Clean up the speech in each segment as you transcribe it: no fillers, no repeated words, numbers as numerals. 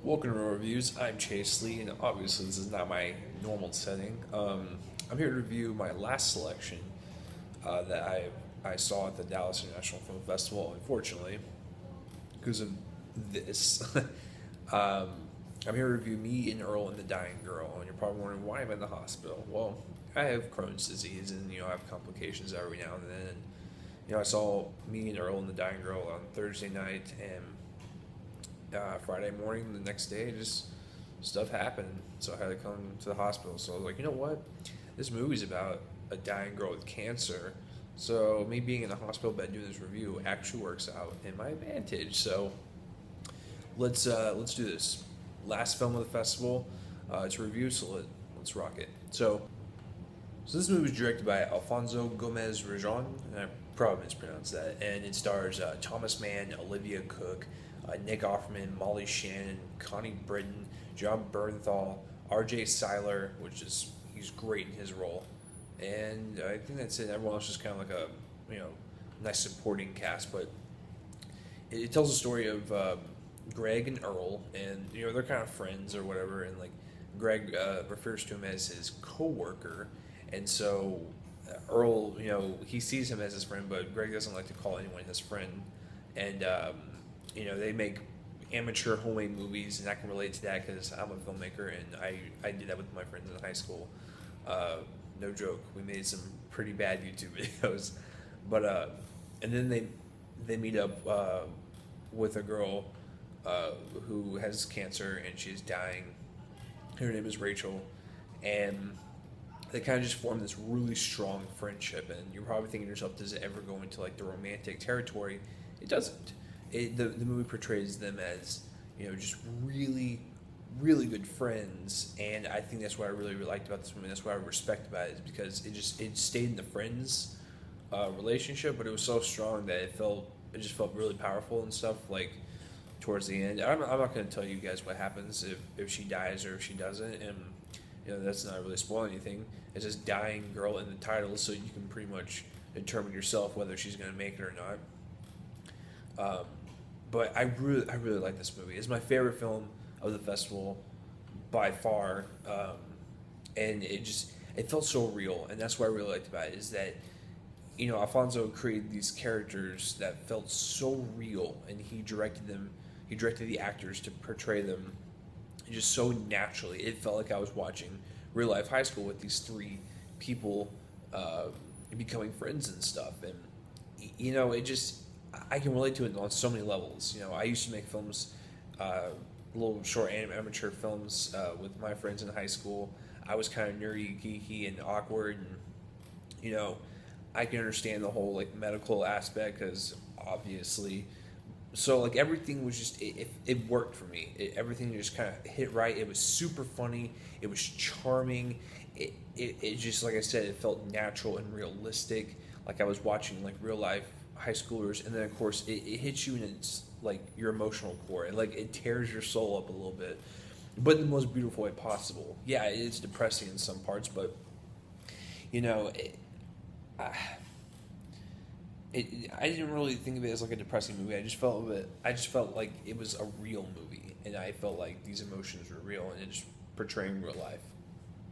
Welcome to Reviews. I'm Chase Lee, and obviously this is not my normal setting. I'm here to review my last selection that I saw at the Dallas International Film Festival. Unfortunately, because of this, I'm here to review Me and Earl and the Dying Girl. And you're probably wondering why I'm in the hospital. Well, I have Crohn's disease, and I have complications every now and then. I saw Me and Earl and the Dying Girl on Thursday night, and Friday morning, the next day, just stuff happened. So I had to come to the hospital. So I was like, you know what? This movie's about a dying girl with cancer. So me being in the hospital bed doing this review actually works out in my advantage. So let's do this. Last film of the festival. It's a review, so let's rock it. So this movie was directed by Alfonso Gomez Rejon, and I probably mispronounced that. And it stars Thomas Mann, Olivia Cook, Nick Offerman, Molly Shannon, Connie Britton, John Bernthal, R.J. Seiler, he's great in his role, and I think that's it. Everyone else is kind of like a nice supporting cast, but it tells the story of Greg and Earl, and they're kind of friends or whatever, and like Greg refers to him as his coworker, and so Earl, he sees him as his friend, but Greg doesn't like to call anyone his friend, and they make amateur homemade movies, and I can relate to that because I'm a filmmaker, and I did that with my friends in high school. No joke, we made some pretty bad YouTube videos, but and then they meet up with a girl who has cancer and she's dying. Her name is Rachel, and they kind of just form this really strong friendship. And you're probably thinking to yourself, does it ever go into like the romantic territory? It doesn't. The movie portrays them as just really really good friends, and I think that's what I really liked about this movie. That's what I respect about it, is because it stayed in the friends relationship, but it was so strong that it just felt really powerful and stuff. Like towards the end, I'm not going to tell you guys what happens if she dies or if she doesn't, and that's not really spoiling anything. It's just dying girl in the title, so you can pretty much determine yourself whether she's going to make it or not. But I really like this movie. It's my favorite film of the festival by far, and it felt so real, and that's what I really liked about it, is that Alfonso created these characters that felt so real, and he directed the actors to portray them just so naturally. It felt like I was watching real life high school with these three people becoming friends and stuff, and I can relate to it on so many levels. I used to make films, little short amateur films with my friends in high school. I was kind of nerdy, geeky, and awkward, and I can understand the whole like medical aspect because obviously, so like everything was just it worked for me. Everything just kind of hit right. It was super funny. It was charming. It just, like I said, it felt natural and realistic, like I was watching like real life high schoolers. And then of course it hits you in its like your emotional core, and like it tears your soul up a little bit, but in the most beautiful way possible. Yeah, it's depressing in some parts, but I didn't really think of it as like a depressing movie. I just felt like it was a real movie, and I felt like these emotions were real, and it's portraying real life.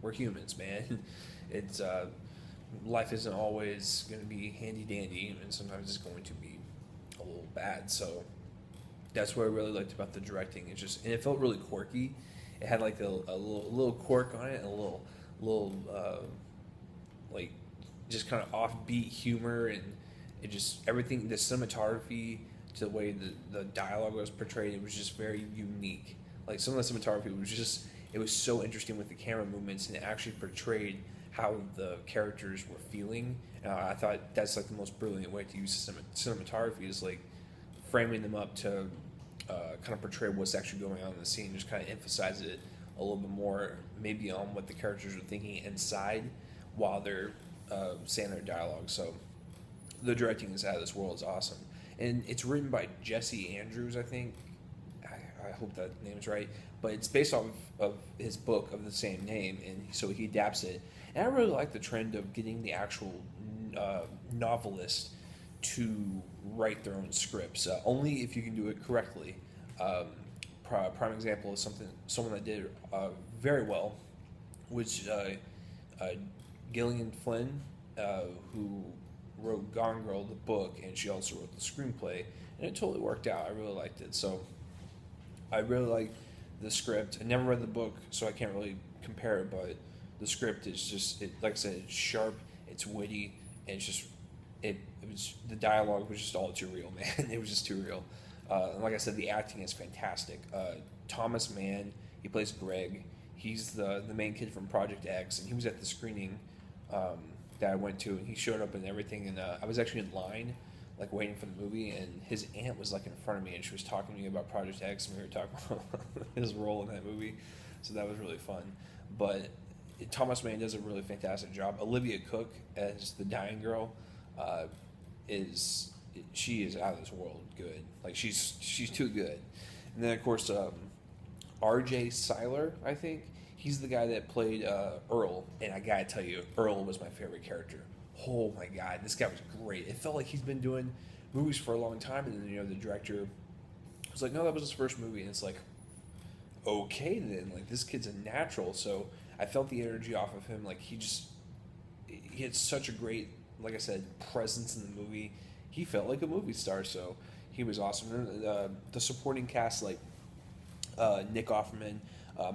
We're humans, man. It's life isn't always going to be handy dandy, and sometimes it's going to be a little bad. So that's what I really liked about the directing. And it felt really quirky. It had like a little quirk on it, and a little like just kind of offbeat humor, and it just everything, the cinematography, to the way the dialogue was portrayed, it was just very unique. Like some of the cinematography it was so interesting with the camera movements, and it actually portrayed how the characters were feeling. I thought that's like the most brilliant way to use cinematography, is like framing them up to kind of portray what's actually going on in the scene, just kind of emphasize it a little bit more, maybe on what the characters are thinking inside while they're saying their dialogue. So the directing is out of this world. It's awesome, and it's written by Jesse Andrews, I think. I hope that name is right, but it's based off of his book of the same name, and so he adapts it. And I really like the trend of getting the actual novelist to write their own scripts, only if you can do it correctly. prime example of someone that did very well, which Gillian Flynn, who wrote Gone Girl, the book, and she also wrote the screenplay, and it totally worked out. I really liked it. So I really like the script. I never read the book, so I can't really compare it, but the script is just, like I said, it's sharp, it's witty, and it's just, it was, the dialogue was just all too real, man. It was just too real. And like I said, the acting is fantastic. Thomas Mann, he plays Greg. He's the main kid from Project X, and he was at the screening that I went to, and he showed up and everything, and I was actually in line, like waiting for the movie, and his aunt was like in front of me, and she was talking to me about Project X, and we were talking about his role in that movie, so that was really fun. But Thomas Mann does a really fantastic job. Olivia Cook as the dying girl she is out of this world good. Like she's too good. And then of course R.J. Seiler, I think he's the guy that played Earl, and I gotta tell you, Earl was my favorite character. Oh my god, this guy was great. It felt like he's been doing movies for a long time, and then the director was like, no, that was his first movie, and it's like, okay then, like this kid's a natural. So I felt the energy off of him. Like he had such a great, like I said, presence in the movie. He felt like a movie star, so he was awesome. And the supporting cast, like Nick Offerman,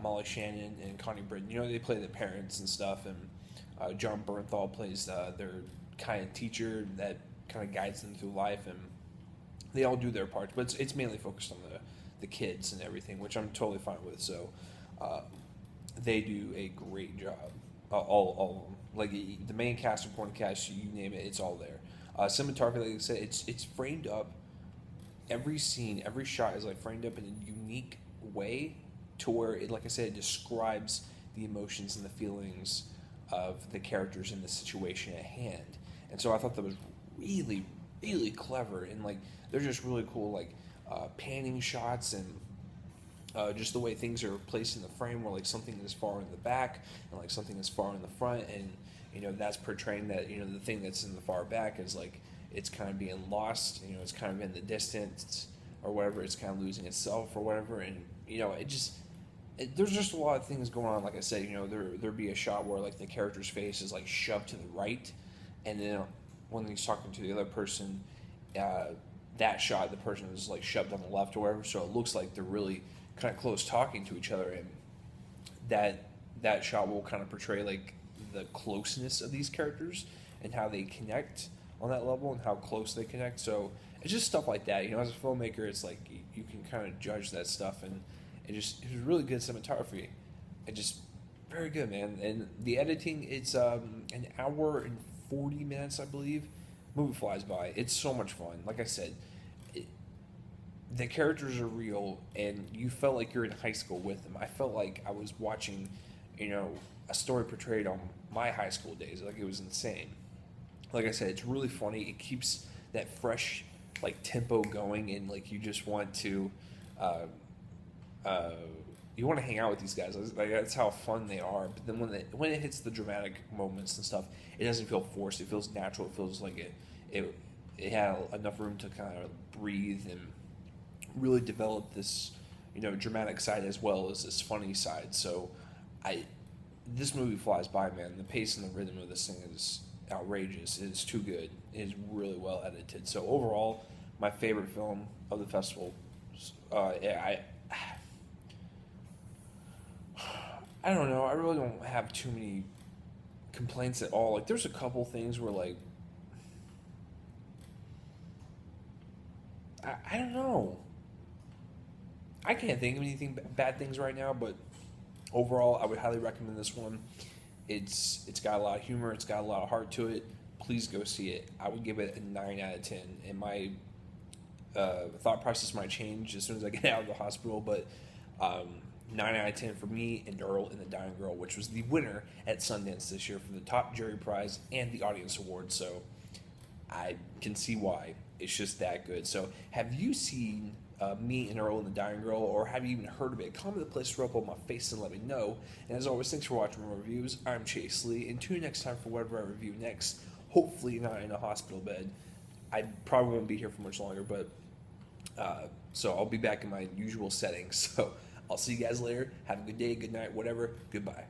Molly Shannon, and Connie Britton, they play the parents and stuff, and John Bernthal plays their kind of teacher that kind of guides them through life, and they all do their parts, but it's mainly focused on the kids and everything, which I'm totally fine with. So they do a great job, all of them. Like the main cast, supporting cast, you name it, it's all there. Cinematography, like I said, it's framed up. Every scene, every shot is like framed up in a unique way to where it, like I said, it describes the emotions and the feelings of the characters in the situation at hand. And so I thought that was really, really clever, and like they're just really cool, like panning shots and just the way things are placed in the frame, where like something is far in the back and like something is far in the front, and that's portraying that the thing that's in the far back is like it's kind of being lost, it's kind of in the distance or whatever, it's kind of losing itself or whatever, and there's just a lot of things going on. Like I said, there'd be a shot where like the character's face is like shoved to the right, and then when he's talking to the other person, that shot, the person is like shoved on the left or whatever, so it looks like they're really kind of close talking to each other, and that shot will kind of portray like the closeness of these characters and how they connect on that level and how close they connect. So it's just stuff like that. As a filmmaker, it's like you can kind of judge that stuff, and it was really good cinematography. It just very good, man. And the editing, it's an hour and 40 minutes, I believe. Movie flies by. It's so much fun. Like I said, the characters are real, and you felt like you're in high school with them. I felt like I was watching, a story portrayed on my high school days. Like, it was insane. Like I said, it's really funny. It keeps that fresh, like, tempo going, and like you just want to, you want to hang out with these guys. Like, that's how fun they are. But then when it hits the dramatic moments and stuff, it doesn't feel forced. It feels natural. It feels like it had enough room to kind of breathe and really develop this, dramatic side as well as this funny side. So, this movie flies by, man. The pace and the rhythm of this thing is outrageous. It is too good. It is really well edited. So overall, my favorite film of the festival. I don't know. I really don't have too many complaints at all. Like, there's a couple things where, like, I don't know. I can't think of anything bad things right now, but overall, I would highly recommend this one. It's got a lot of humor. It's got a lot of heart to it. Please go see it. I would give it a 9 out of 10. And my thought process might change as soon as I get out of the hospital, but 9 out of 10 for me and Earl and the Dying Girl, which was the winner at Sundance this year for the top jury prize and the audience award. So I can see why. It's just that good. So have you seen Me and Earl and the Dying Girl, or have you even heard of it? Comment the place up on my face and let me know. And as always, thanks for watching my reviews. I'm Chase Lee, and tune in next time for whatever I review next. Hopefully not in a hospital bed. I probably won't be here for much longer, but So I'll be back in my usual settings. So I'll see you guys later. Have a good day, good night, whatever. Goodbye.